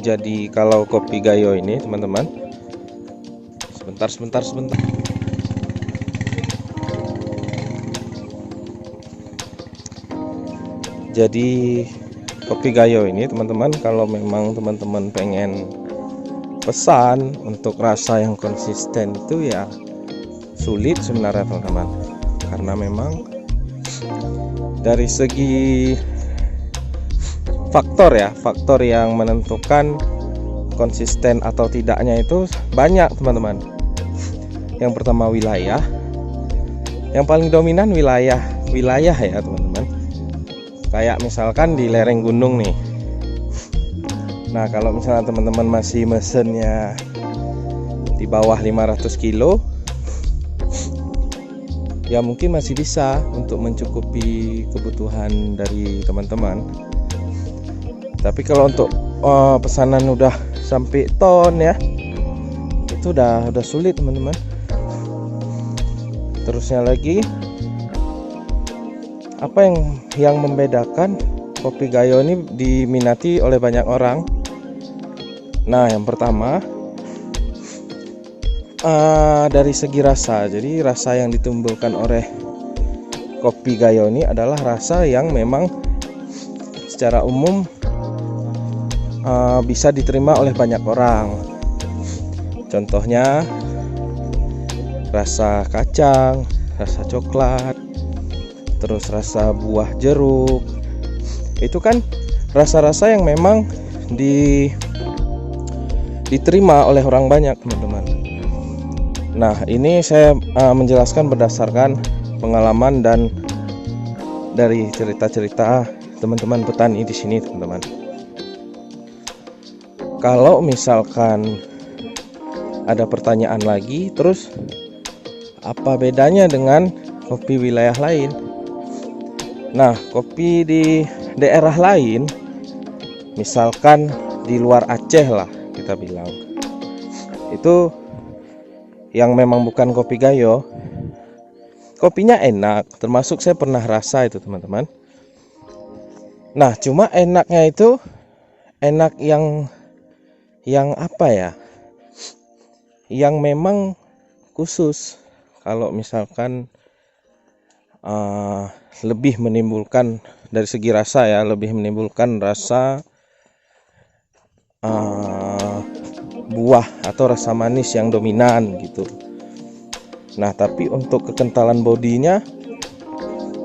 Jadi kalau kopi Gayo ini teman-teman, sebentar. Jadi kopi Gayo ini teman-teman, kalau memang teman-teman pengen pesan untuk rasa yang konsisten itu ya sulit sebenarnya teman-teman. Karena memang dari segi faktor yang menentukan konsisten atau tidaknya itu banyak teman-teman. Yang pertama wilayah, yang paling dominan wilayah ya teman-teman. Kayak misalkan di lereng gunung nih. Nah kalau misalnya teman-teman masih mesennya di bawah 500 kilo, ya mungkin masih bisa untuk mencukupi kebutuhan dari teman-teman. Tapi kalau untuk pesanan udah sampai ton ya, itu udah sulit teman-teman. Terusnya lagi, apa yang membedakan kopi Gayo ini diminati oleh banyak orang? Nah yang pertama dari segi rasa. Jadi rasa yang ditimbulkan oleh kopi Gayo ini adalah rasa yang memang secara umum bisa diterima oleh banyak orang. Contohnya rasa kacang, rasa coklat, terus rasa buah jeruk. Itu kan rasa-rasa yang memang diterima oleh orang banyak teman-teman. Nah ini saya menjelaskan berdasarkan pengalaman dan dari cerita-cerita teman-teman petani di sini teman-teman. Kalau misalkan ada pertanyaan lagi, terus apa bedanya dengan kopi wilayah lain? Nah kopi di daerah lain, misalkan di luar Aceh lah kita bilang, itu yang memang bukan kopi Gayo, kopinya enak, termasuk saya pernah rasa itu teman-teman. Nah cuma enaknya itu enak yang apa ya, yang memang khusus. Kalau misalkan lebih menimbulkan dari segi rasa ya, lebih menimbulkan rasa buah atau rasa manis yang dominan gitu. Nah tapi untuk kekentalan bodinya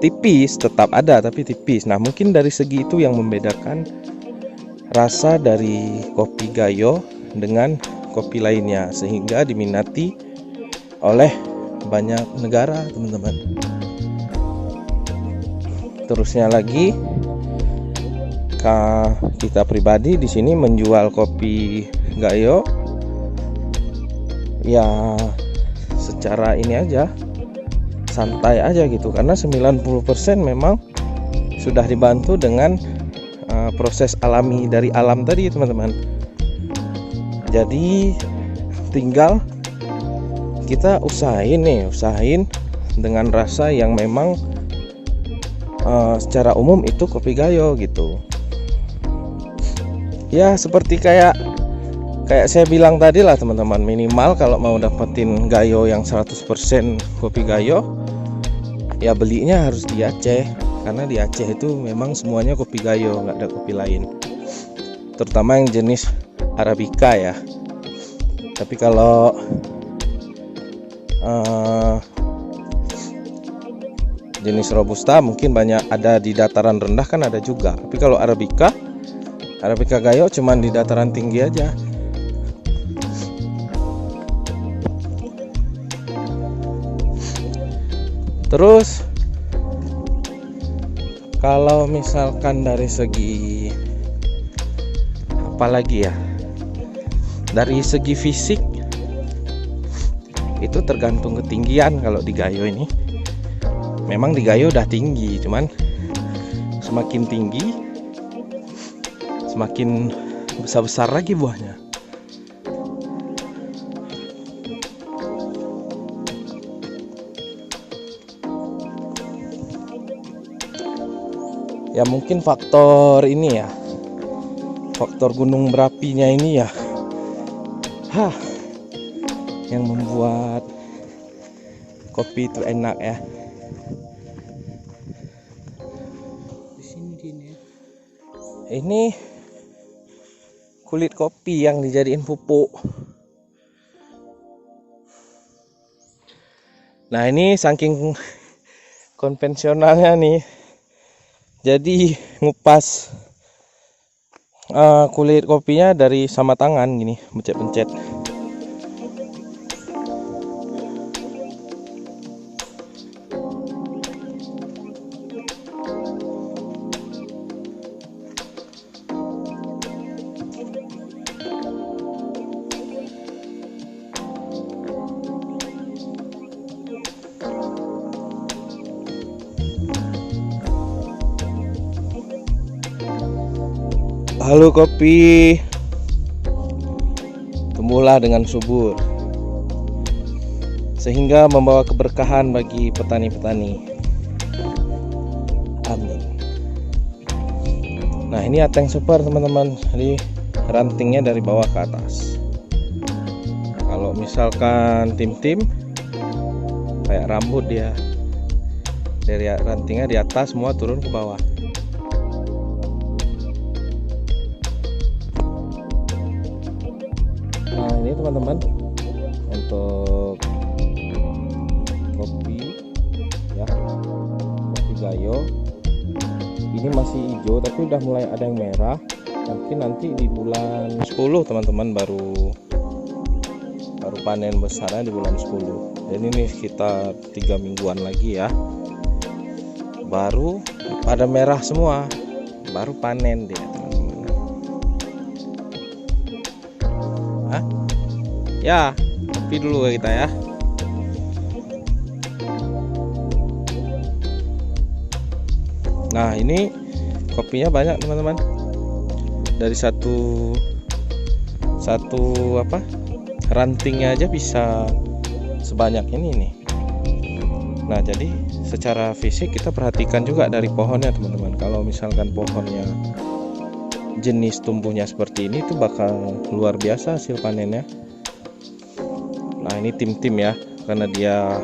tipis, tetap ada tapi tipis. Nah mungkin dari segi itu yang membedakan rasa dari kopi Gayo dengan kopi lainnya, sehingga diminati oleh banyak negara teman-teman. Terusnya lagi, kita pribadi di sini menjual kopi Gayo ya secara ini aja, santai aja gitu, karena 90% memang sudah dibantu dengan proses alami dari alam tadi teman-teman. Jadi tinggal kita usahain dengan rasa yang memang secara umum itu kopi Gayo gitu. Ya seperti kayak saya bilang tadi lah teman-teman, minimal kalau mau dapetin Gayo yang 100% kopi Gayo, ya belinya harus di Aceh. Karena di Aceh itu memang semuanya kopi Gayo, nggak ada kopi lain, terutama yang jenis Arabica ya. Tapi kalau jenis Robusta mungkin banyak ada di dataran rendah kan ada juga. Tapi kalau Arabica Gayo cuman di dataran tinggi aja. Terus kalau misalkan dari segi apalagi ya, dari segi fisik itu tergantung ketinggian. Kalau di Gayo ini memang di Gayo udah tinggi, cuman semakin tinggi semakin besar lagi buahnya. Ya mungkin faktor ini ya, faktor gunung berapinya ini ya, yang membuat kopi itu enak ya. Di sini gini ya. Ini kulit kopi yang dijadiin pupuk. Nah, ini saking konvensionalnya nih, jadi ngupas kulit kopinya dari sama tangan gini, pencet-pencet. Halo kopi, tumbuhlah dengan subur sehingga membawa keberkahan bagi petani-petani. Amin. Nah, ini ateng super teman-teman, jadi rantingnya dari bawah ke atas. Kalau misalkan tim-tim kayak rambut, dia dari rantingnya di atas semua turun ke bawah. Nah, ini teman-teman untuk kopi ya, kopi gayo. Ini masih hijau tapi udah mulai ada yang merah. Nanti di bulan 10 teman-teman baru panen besarnya di bulan 10. Dan ini sekitar 3 mingguan lagi ya, baru pada merah semua, baru panen dia teman-teman. Ya, kopi dulu kita ya. Nah, ini kopinya banyak teman-teman. Dari satu rantingnya aja bisa sebanyak ini nih. Nah, jadi secara fisik kita perhatikan juga dari pohonnya teman-teman. Kalau misalkan pohonnya jenis tumbuhnya seperti ini, itu bakal luar biasa hasil panennya. Nah, ini tim-tim ya, karena dia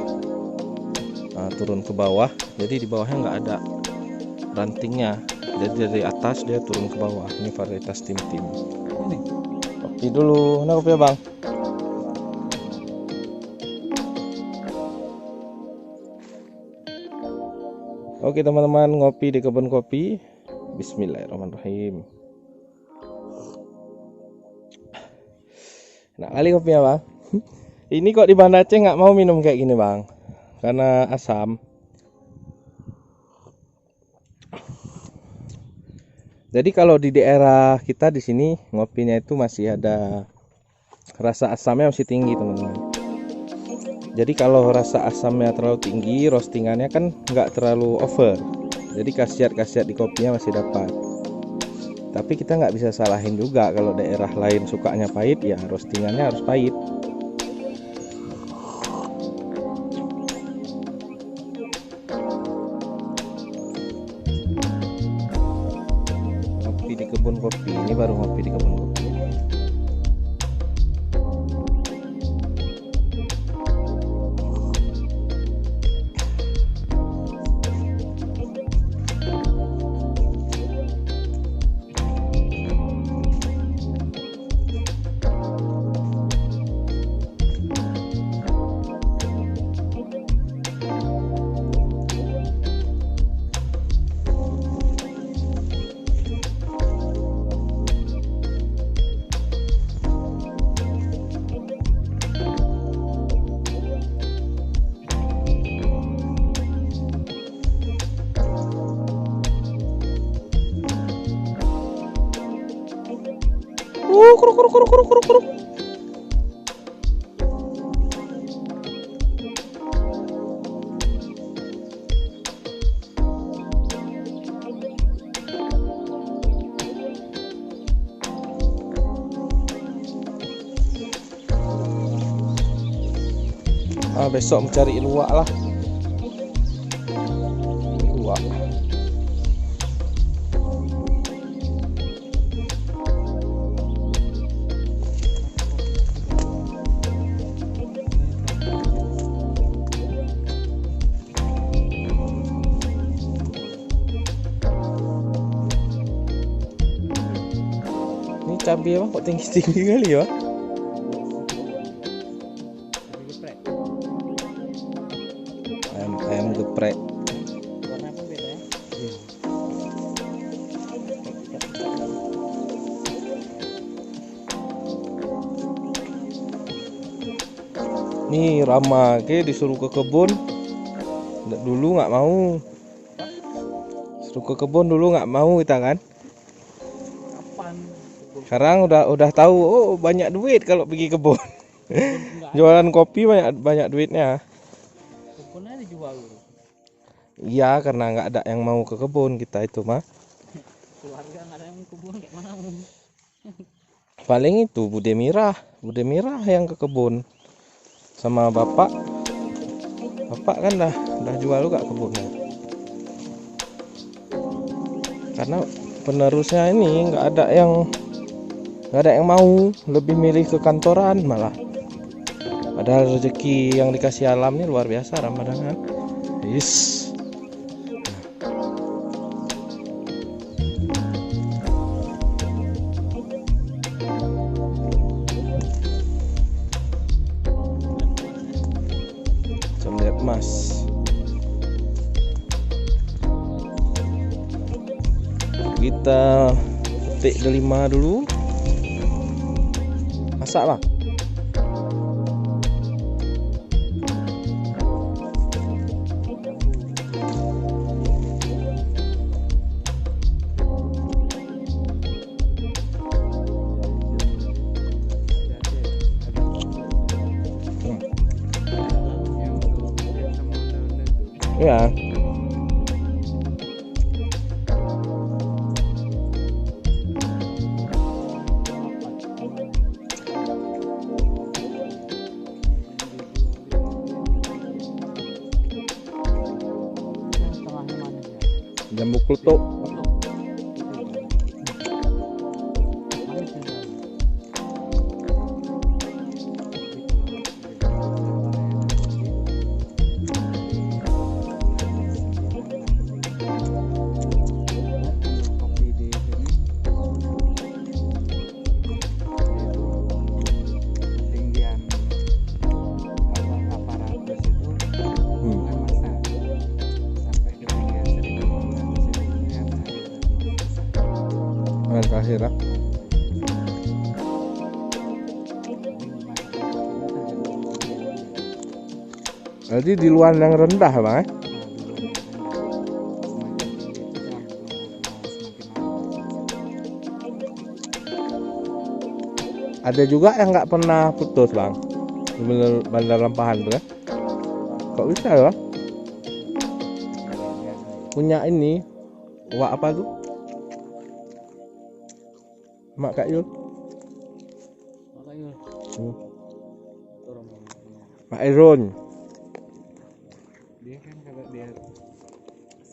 turun ke bawah, jadi di bawahnya nggak ada rantingnya, jadi dari atas dia turun ke bawah. Ini varietas tim-tim. Ini kopi dulu, nah kopi ya bang. Oke teman-teman, ngopi di kebun kopi. Bismillahirrahmanirrahim. Nah, kali kopinya bang. Ini kok di Banda Aceh nggak mau minum kayak gini bang, karena asam. Jadi kalau di daerah kita di sini ngopinya itu masih ada rasa asamnya masih tinggi teman-teman. Jadi kalau rasa asamnya terlalu tinggi, roastingannya kan nggak terlalu over. Jadi khasiat-khasiat di kopinya masih dapat. Tapi kita nggak bisa salahin juga, kalau daerah lain sukanya pahit ya roastingannya harus pahit. Ngopi di kebun kopi, ini baru ngopi di kebun kopi. Kuruk. Besok mencari luwak lah. Luwak. cabai bang kok tinggi-tinggi kali ya. Ayam geprek. Warna pun beda ya. Nih Rama ke disuruh ke kebun. Dulu nggak mau. Suruh ke kebun dulu nggak mau kita kan. Kapan? Sekarang udah tahu, oh banyak duit kalau pergi kebun. Enggak Jualan kopi banyak duitnya. kebunnya dijual dulu. Iya, karena nggak ada yang mau ke kebun kita itu mah. Keluarga nggak ada yang kebun kayak mana mau. Paling itu Bude Mirah yang ke kebun sama bapak. Bapak kan dah jual juga kebunnya. Karena penerusnya ini nggak ada yang mau, lebih milih ke kantoran malah. Padahal rezeki yang dikasih alam ini luar biasa Ramadan kan. Yes. Lihat Mas. Kita petik delima dulu. Masak bang. Ya. Jambu klutuk. Terakhir lah. Berarti di luar yang rendah bang. Ada juga yang nggak pernah putus bang. Bandar Lampahan tuh kan. Kok bisa ya? Punya ini wak apa tuh? Mak Kak Yul. Pak Iron. Dia kan kalau dia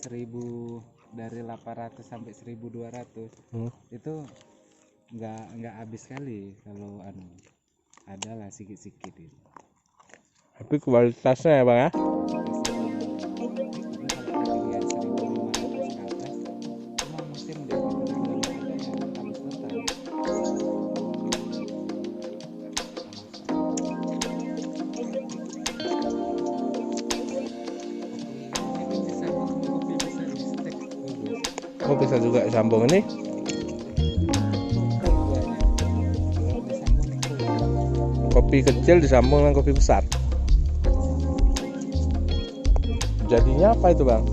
1000 dari 800 sampai 1200 itu nggak habis kali kalau adalah sikit-sikit itu. Tapi kualitasnya ya bang ya. Oh bisa juga sambung ini. Kopi kecil disambung dengan kopi besar. Jadinya apa itu bang?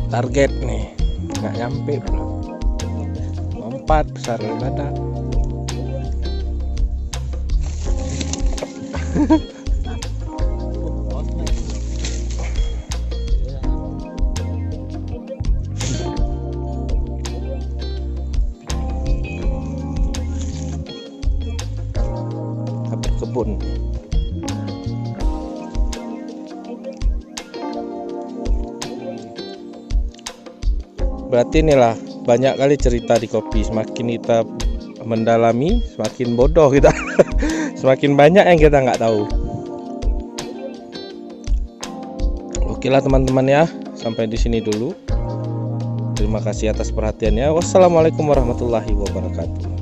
Target nih nggak nyampe pula. Lompat besar dari badan. Dapat kebun. Berarti inilah banyak kali cerita di kopi. Semakin kita mendalami, semakin bodoh kita. Semakin banyak yang kita nggak tahu. Oke lah teman-teman ya, sampai di sini dulu. Terima kasih atas perhatiannya. Wassalamualaikum warahmatullahi wabarakatuh.